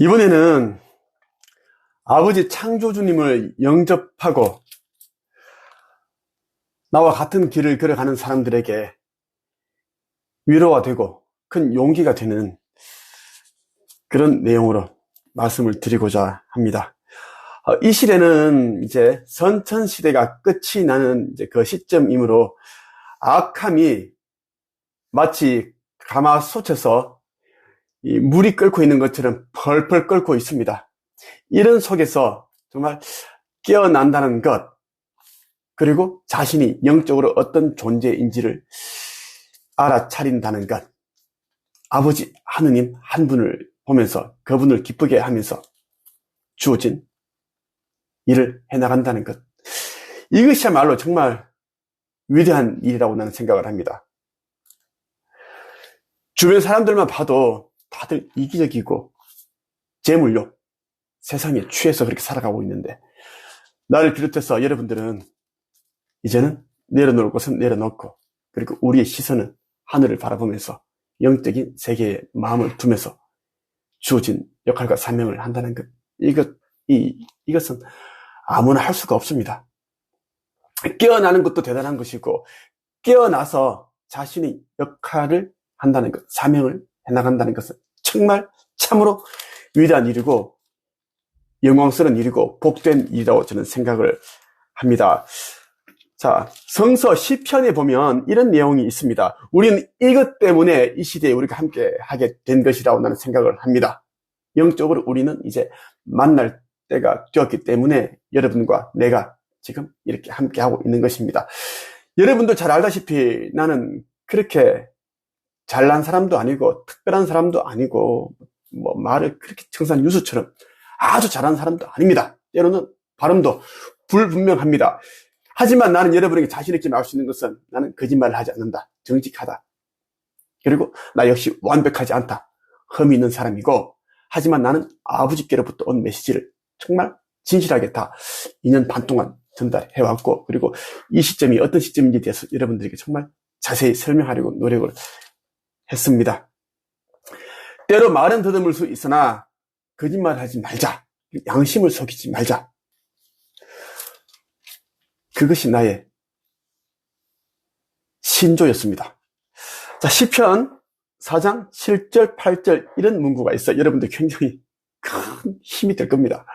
이번에는 아버지 창조주님을 영접하고 나와 같은 길을 걸어가는 사람들에게 위로가 되고 큰 용기가 되는 그런 내용으로 말씀을 드리고자 합니다. 이 시대는 이제 선천시대가 끝이 나는 이제 그 시점이므로 악함이 마치 가마솥에서 이 물이 끓고 있는 것처럼 펄펄 끓고 있습니다. 이런 속에서 정말 깨어난다는 것, 그리고 자신이 영적으로 어떤 존재인지를 알아차린다는 것, 아버지 하느님 한 분을 보면서 그분을 기쁘게 하면서 주어진 일을 해나간다는 것, 이것이야말로 정말 위대한 일이라고 나는 생각을 합니다. 주변 사람들만 봐도 다들 이기적이고 재물욕, 세상에 취해서 그렇게 살아가고 있는데, 나를 비롯해서 여러분들은 이제는 내려놓을 것은 내려놓고, 그리고 우리의 시선은 하늘을 바라보면서 영적인 세계에 마음을 두면서 주어진 역할과 사명을 한다는 것, 이것은 아무나 할 수가 없습니다. 깨어나는 것도 대단한 것이고, 깨어나서 자신의 역할을 한다는 것, 사명을 해나간다는 것은 정말 참으로 위대한 일이고 영광스러운 일이고 복된 일이라고 저는 생각을 합니다. 자, 성서 시편에 보면 이런 내용이 있습니다. 우리는 이것 때문에 이 시대에 우리가 함께 하게 된 것이라고 나는 생각을 합니다. 영적으로 우리는 이제 만날 때가 되었기 때문에 여러분과 내가 지금 이렇게 함께 하고 있는 것입니다. 여러분도 잘 알다시피 나는 그렇게 잘난 사람도 아니고 특별한 사람도 아니고 뭐 말을 그렇게 청산 유수처럼 아주 잘하는 사람도 아닙니다. 때로는 발음도 불분명합니다. 하지만 나는 여러분에게 자신 있게 말할 수 있는 것은 나는 거짓말을 하지 않는다. 정직하다. 그리고 나 역시 완벽하지 않다. 흠이 있는 사람이고, 하지만 나는 아버지께로부터 온 메시지를 정말 진실하게 다 2년 반 동안 전달해왔고, 그리고 이 시점이 어떤 시점인지에 대해서 여러분들에게 정말 자세히 설명하려고 노력을 했습니다. 때로 말은 더듬을 수 있으나 거짓말하지 말자. 양심을 속이지 말자. 그것이 나의 신조였습니다. 자, 시편 4장 7절, 8절 이런 문구가 있어요. 여러분들 굉장히 큰 힘이 될 겁니다.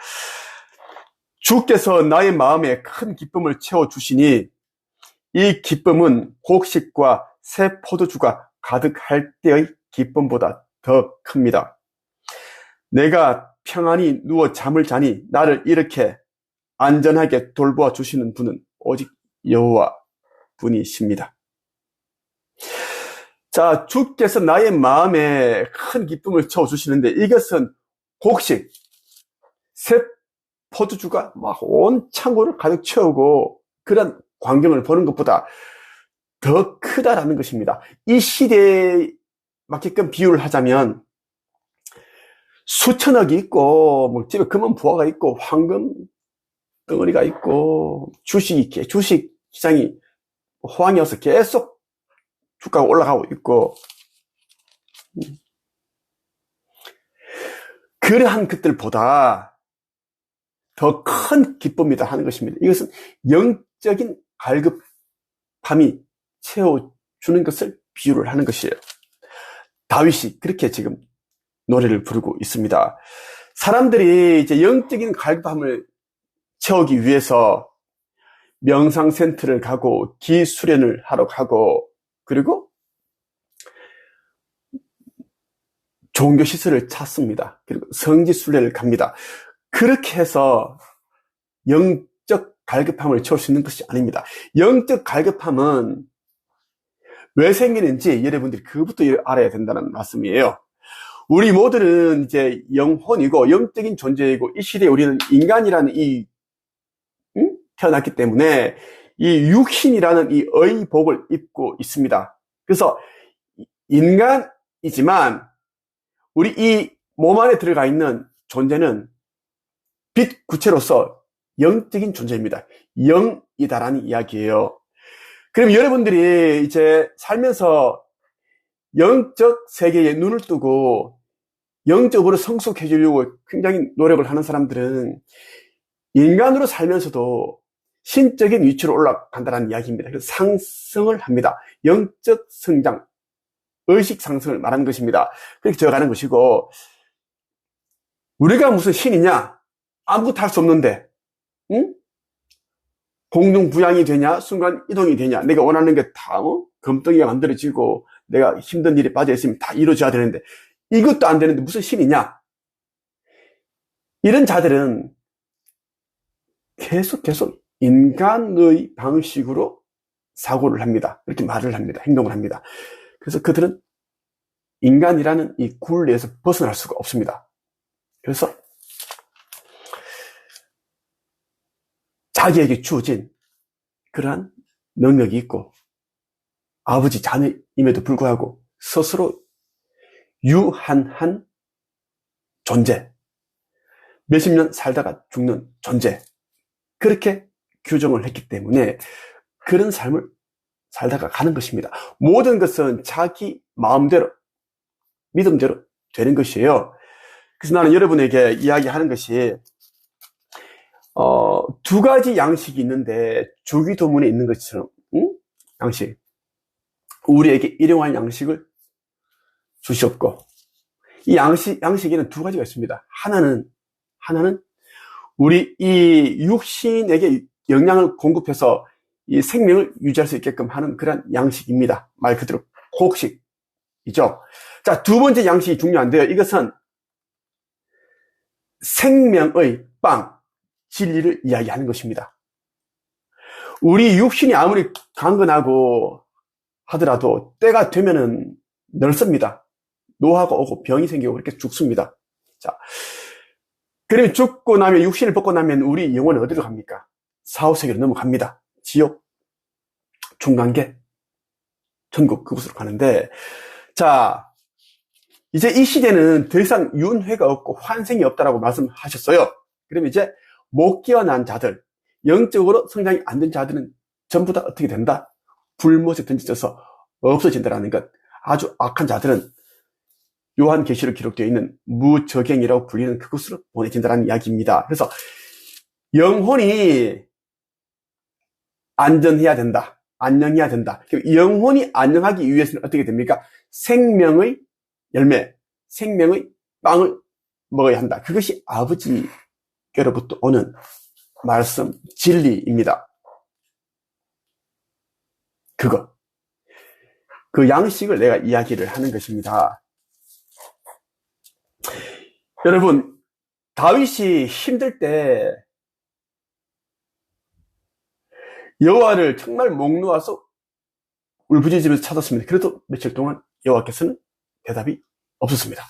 주께서 나의 마음에 큰 기쁨을 채워주시니 이 기쁨은 곡식과 새 포도주가 가득할 때의 기쁨보다 더 큽니다. 내가 평안히 누워 잠을 자니 나를 이렇게 안전하게 돌보아 주시는 분은 오직 여호와 분이십니다. 자, 주께서 나의 마음에 큰 기쁨을 채워주시는데 이것은 곡식, 새 포도주가 막 온 창고를 가득 채우고 그런 광경을 보는 것보다 더 크다라는 것입니다. 이 시대에 맞게끔 비유를 하자면 수천억이 있고 뭐 집에 금은 부화가 있고 황금 덩어리가 있고 주식 시장이 호황이어서 계속 주가가 올라가고 있고 그러한 것들보다 더 큰 기쁨이다 하는 것입니다. 이것은 영적인 갈급함이 채워주는 것을 비유를 하는 것이에요. 다윗이 그렇게 지금 노래를 부르고 있습니다. 사람들이 이제 영적인 갈급함을 채우기 위해서 명상센터를 가고 기수련을 하러 가고 그리고 종교시설을 찾습니다. 그리고 성지순례를 갑니다. 그렇게 해서 영적 갈급함을 채울 수 있는 것이 아닙니다. 영적 갈급함은 왜 생기는지 여러분들이 그것부터 알아야 된다는 말씀이에요. 우리 모두는 이제 영혼이고 영적인 존재이고 이 시대에 우리는 인간이라는 태어났기 때문에 이 육신이라는 이 의복을 입고 있습니다. 그래서 인간이지만 우리 이 몸 안에 들어가 있는 존재는 빛 구체로서 영적인 존재입니다. 영이다라는 이야기예요. 그럼 여러분들이 이제 살면서 영적 세계에 눈을 뜨고 영적으로 성숙해지려고 굉장히 노력을 하는 사람들은 인간으로 살면서도 신적인 위치로 올라간다는 이야기입니다. 그래서 상승을 합니다. 영적 성장, 의식 상승을 말하는 것입니다. 그렇게 되어가는 것이고, 우리가 무슨 신이냐? 아무것도 할 수 없는데, 응? 공중부양이 되냐? 순간 이동이 되냐? 내가 원하는 게 다 금덩이가 만들어지고 내가 힘든 일에 빠져있으면 다 이루어져야 되는데 이것도 안 되는데 무슨 신이냐? 이런 자들은 계속 인간의 방식으로 사고를 합니다. 이렇게 말을 합니다. 행동을 합니다. 그래서 그들은 인간이라는 이 굴레에서 벗어날 수가 없습니다. 그래서 자기에게 주어진 그러한 능력이 있고 아버지 자녀임에도 불구하고 스스로 유한한 존재, 몇십 년 살다가 죽는 존재, 그렇게 규정을 했기 때문에 그런 삶을 살다가 가는 것입니다. 모든 것은 자기 마음대로, 믿음대로 되는 것이에요. 그래서 나는 여러분에게 이야기하는 것이 두 가지 양식이 있는데 주기도문에 있는 것처럼 양식, 우리에게 일용할 양식을 주시옵고, 이 양식에는 두 가지가 있습니다. 하나는 우리 이 육신에게 영양을 공급해서 이 생명을 유지할 수 있게끔 하는 그런 양식입니다. 말 그대로 곡식이죠. 자, 두 번째 양식이 중요한데요. 이것은 생명의 빵, 진리를 이야기하는 것입니다. 우리 육신이 아무리 강건하고 하더라도 때가 되면은 늙습니다. 노화가 오고 병이 생기고 그렇게 죽습니다. 자, 그러면 죽고 나면, 육신을 벗고 나면 우리 영혼은 어디로 갑니까? 사후세계로 넘어갑니다. 지옥, 중간계, 천국, 그곳으로 가는데, 자, 이제 이 시대는 더 이상 윤회가 없고 환생이 없다라고 말씀하셨어요. 그러면 이제 못 깨어난 자들, 영적으로 성장이 안 된 자들은 전부 다 어떻게 된다? 불못에 던져져서 없어진다라는 것. 아주 악한 자들은 요한계시록 기록되어 있는 무저갱이라고 불리는 그곳으로 보내진다는 이야기입니다. 그래서 영혼이 안전해야 된다. 안녕해야 된다. 영혼이 안녕하기 위해서는 어떻게 됩니까? 생명의 열매, 생명의 빵을 먹어야 한다. 그것이 아버지께로부터 오는 말씀, 진리입니다. 그 양식을 내가 이야기를 하는 것입니다. 여러분, 다윗이 힘들 때 여호와를 정말 목 놓아서 울부짖으면서 찾았습니다. 그래도 며칠 동안 여호와께서는 대답이 없었습니다.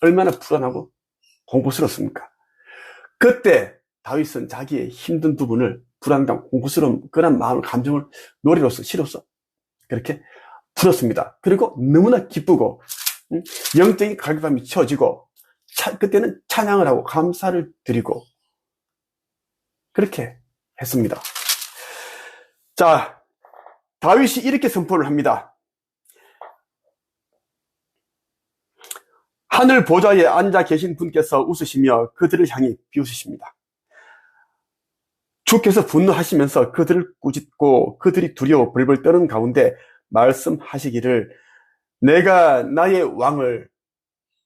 얼마나 불안하고 공포스럽습니까? 그때 다윗은 자기의 힘든 부분을, 불안감, 공포스러움, 그런 마음을, 감정을 노래로서, 시로서 그렇게 풀었습니다. 그리고 너무나 기쁘고 영적인 갈급함이 채워지고 그때는 찬양을 하고 감사를 드리고 그렇게 했습니다. 자, 다윗이 이렇게 선포를 합니다. 하늘 보좌에 앉아 계신 분께서 웃으시며 그들을 향해 비웃으십니다. 주께서 분노하시면서 그들을 꾸짖고 그들이 두려워 벌벌 떠는 가운데 말씀하시기를 내가 나의 왕을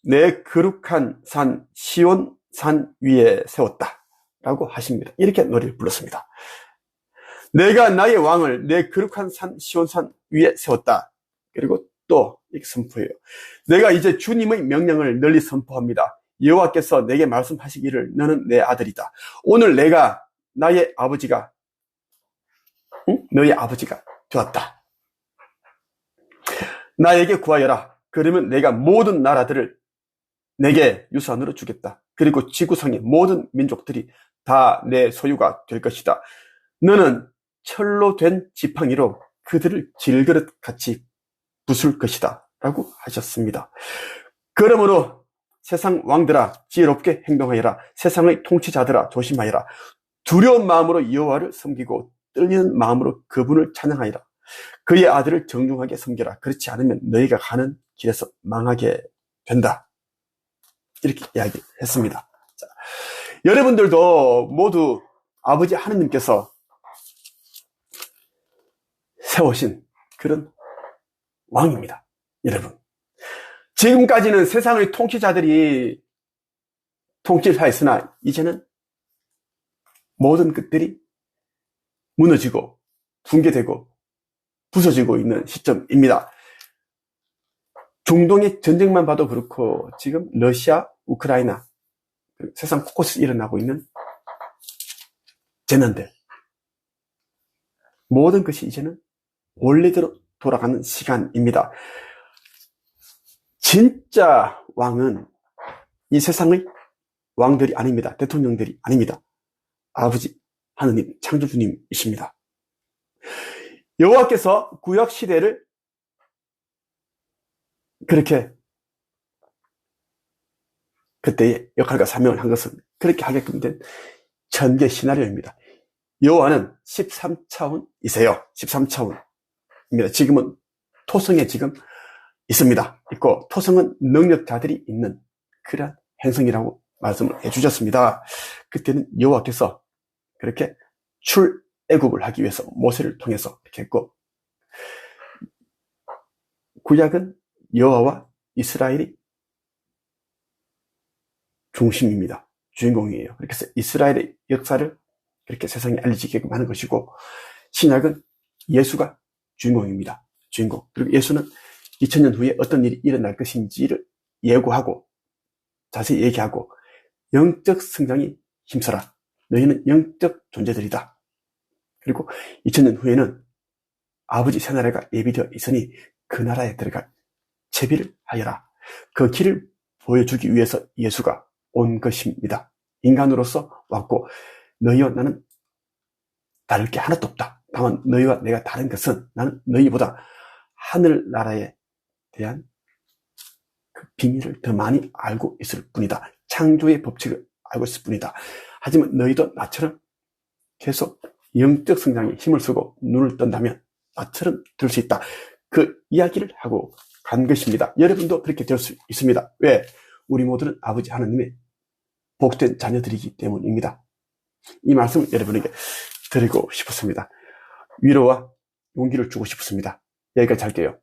내 거룩한 산 시온 산 위에 세웠다 라고 하십니다. 이렇게 노래를 불렀습니다. 내가 나의 왕을 내 거룩한 산 시온 산 위에 세웠다. 그리고 또 이렇게 선포해요. 내가 이제 주님의 명령을 널리 선포합니다. 여호와께서 내게 말씀하시기를 너는 내 아들이다. 오늘 내가 나의 아버지가 너의 아버지가 되었다. 나에게 구하여라. 그러면 내가 모든 나라들을 내게 유산으로 주겠다. 그리고 지구상의 모든 민족들이 다 내 소유가 될 것이다. 너는 철로 된 지팡이로 그들을 질그릇같이 부술 것이다 라고 하셨습니다. 그러므로 세상 왕들아 지혜롭게 행동하여라. 세상의 통치자들아 조심하여라. 두려운 마음으로 여호와를 섬기고 떨리는 마음으로 그분을 찬양하여라. 그의 아들을 정중하게 섬겨라. 그렇지 않으면 너희가 가는 길에서 망하게 된다. 이렇게 이야기했습니다. 자, 여러분들도 모두 아버지 하느님께서 세우신 그런 왕입니다. 여러분, 지금까지는 세상의 통치자들이 통치를 하였으나 이제는 모든 것들이 무너지고 붕괴되고 부서지고 있는 시점입니다. 중동의 전쟁만 봐도 그렇고 지금 러시아, 우크라이나 세상 곳곳에서 일어나고 있는 재난들, 모든 것이 이제는 원래대로 돌아가는 시간입니다. 진짜 왕은 이 세상의 왕들이 아닙니다. 대통령들이 아닙니다. 아버지 하느님 창조주님이십니다. 여호와께서 구약 시대를 그렇게 그때의 역할과 사명을 한 것은 그렇게 하게끔 된 전개 시나리오입니다. 여호와는 13차원이세요. 13차원입니다. 지금은 토성에 지금 있습니다. 있고 토성은 능력자들이 있는 그러한 행성이라고 말씀을 해주셨습니다. 그때는 여호와께서 그렇게 출애굽을 하기 위해서 모세를 통해서 이렇게 했고, 구약은 여호와와 이스라엘이 중심입니다. 주인공이에요. 그렇게 해서 이스라엘의 역사를 그렇게 세상에 알려지게끔 하는 것이고, 신약은 예수가 주인공입니다. 주인공. 그리고 예수는 2000년 후에 어떤 일이 일어날 것인지를 예고하고 자세히 얘기하고, 영적 성장이 힘써라. 너희는 영적 존재들이다. 그리고 2000년 후에는 아버지 새 나라가 예비되어 있으니 그 나라에 들어갈 채비를 하여라. 그 길을 보여주기 위해서 예수가 온 것입니다. 인간으로서 왔고, 너희와 나는 다를 게 하나도 없다. 다만 너희와 내가 다른 것은 나는 너희보다 하늘나라에 대한 그 비밀을 더 많이 알고 있을 뿐이다. 창조의 법칙을 알고 있을 뿐이다. 하지만 너희도 나처럼 계속 영적 성장에 힘을 쓰고 눈을 뜬다면 나처럼 될 수 있다. 그 이야기를 하고 간 것입니다. 여러분도 그렇게 될 수 있습니다. 왜? 우리 모두는 아버지 하나님의 복된 자녀들이기 때문입니다. 이 말씀을 여러분에게 드리고 싶었습니다. 위로와 용기를 주고 싶었습니다. 여기까지 할게요.